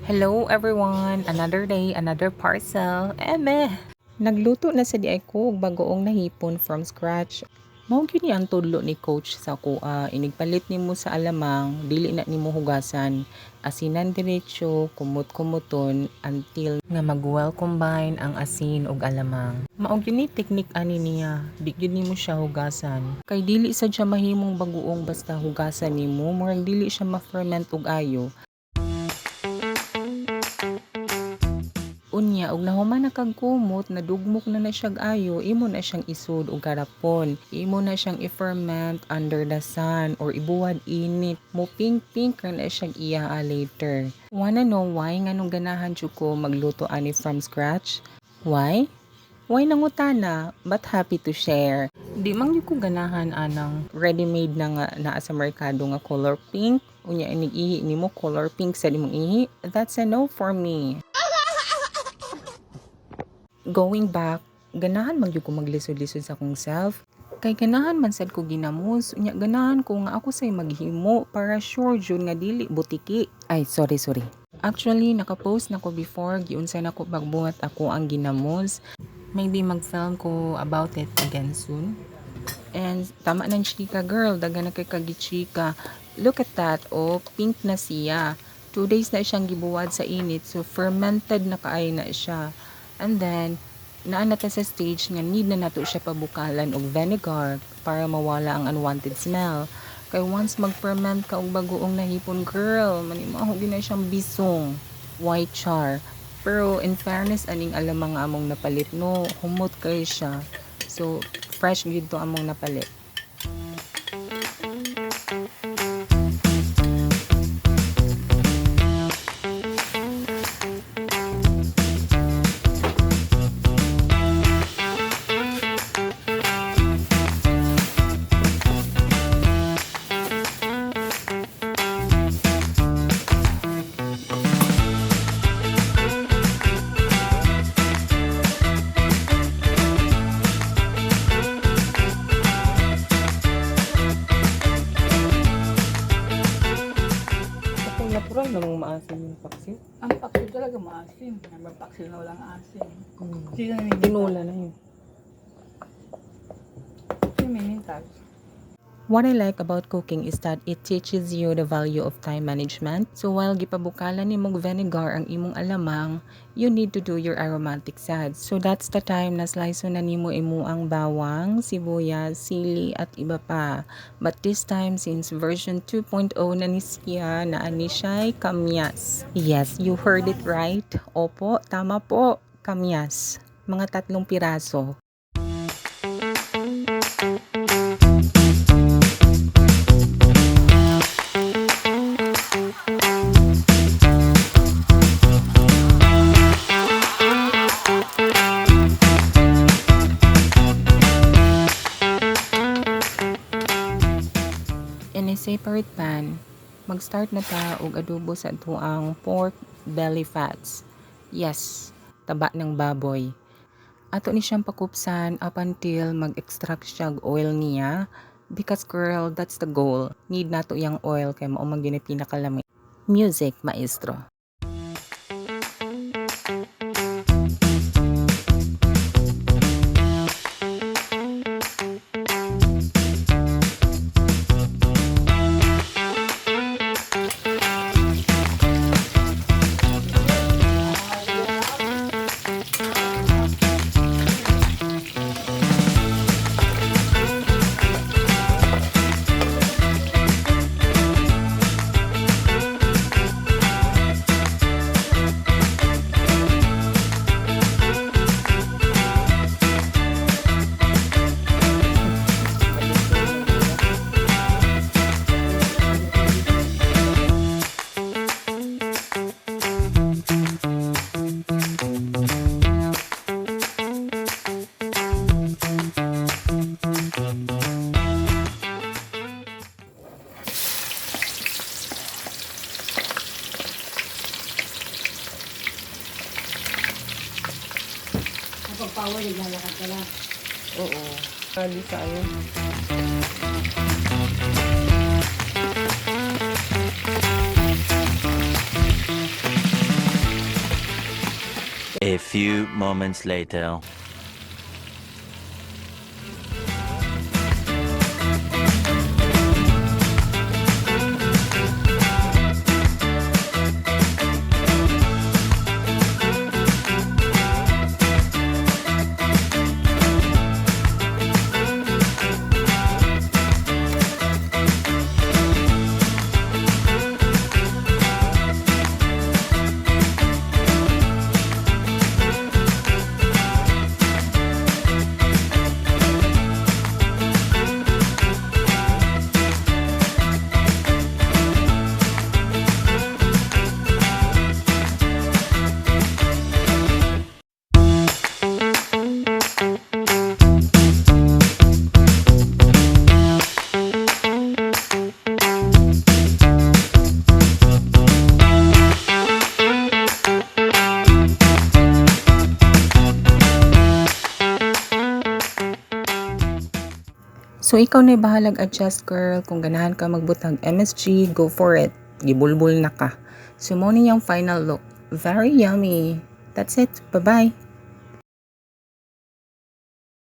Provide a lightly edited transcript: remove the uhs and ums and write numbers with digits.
Hello everyone! Another day, another parcel. Nagluto na sa di ay ko og bagoong nahipon from scratch. Mao gyud ni ang tudlo ni coach sa kuha. Inigpalit nimo sa alamang, dili na nimo hugasan. Asinan diretso, kumot-kumuton until nga mag-well combine ang asin ug alamang. Mao gyud ni teknik ani niya. Di gyud nimo siya hugasan. Kay dili sad siya mahimong bagoong basta hugasan nimo, murag dili siya ma-ferment og ayo. Unya og nahuman na kag kumot, nadugmok na siyang ayo, imo na siyang isud og garapon. Imo na siyang i-ferment under the sun or ibuwad init. Mo pink na siyang iya later. Wanna know why nganong ganahan jud ko magluto ani from scratch? Why? Why nangutana? But happy to share. Di man gyud ko ganahan anang ready-made na nga naa sa merkado nga color pink. Unya inig ihi nimo color pink sa imong ihi. That's a no for me. Going back, ganahan man gyud ko maglisod-lisod sa akong self. Kay ganahan man sad ko ginamos, unya ganahan ko nga ako say maghimo para sure jud nga dili butiki. Ay, sorry. Actually, nakapost na ko before, giunsa na ko pagbuhat ako ang ginamos. Maybe mag-film ko about it again soon. And tama nang chika girl, daga na kay kagichika. Look at that, oh, pink na siya. 2 days na siyang gibuwad sa init, so fermented na kaay na siya. And then, naanata sa stage nga need na nato siya pabukalan og vinegar para mawala ang unwanted smell. Kay once mag-ferment ka og bagoong nahipon girl, manimaho na siyang bisong, white char. Pero in fairness aning alamang among napalit no, humot kay siya. So fresh gyud to among napalit. Natural namang maasim yung paksin. Ang paksil talaga maasim. Nagpapaksil na walang asim. Sino namin Tinula na yun. Sino minintag? What I like about cooking is that it teaches you the value of time management. So while gipabukalan nimong vinegar ang imong alamang, you need to do your aromatic sides. So that's the time na slice na nimo ang bawang, sibuyas, sili at iba pa. But this time since version 2.0 na ni siya, na ani siya'y kamyas. Yes, you heard it right. Opo, tama po, kamyas. Mga 3 piraso. In a separate pan, mag-start na ta og adobo sa tuang pork belly fats. Yes, taba ng baboy. Ato ni siyang pakupsan up until mag-extract siya og oil niya. Because girl, that's the goal. Need nato yang oil kay mao man gyud pinakalami. Music, maestro. Pagpawa, naglalakad ka lang. Oo. Kali sa ano. A few moments later. So ikaw na bahalag adjust girl, kung ganahan ka magbutang MSG, go for it. Gibulbul na ka. So mo niyang final look. Very yummy. That's it. Bye-bye.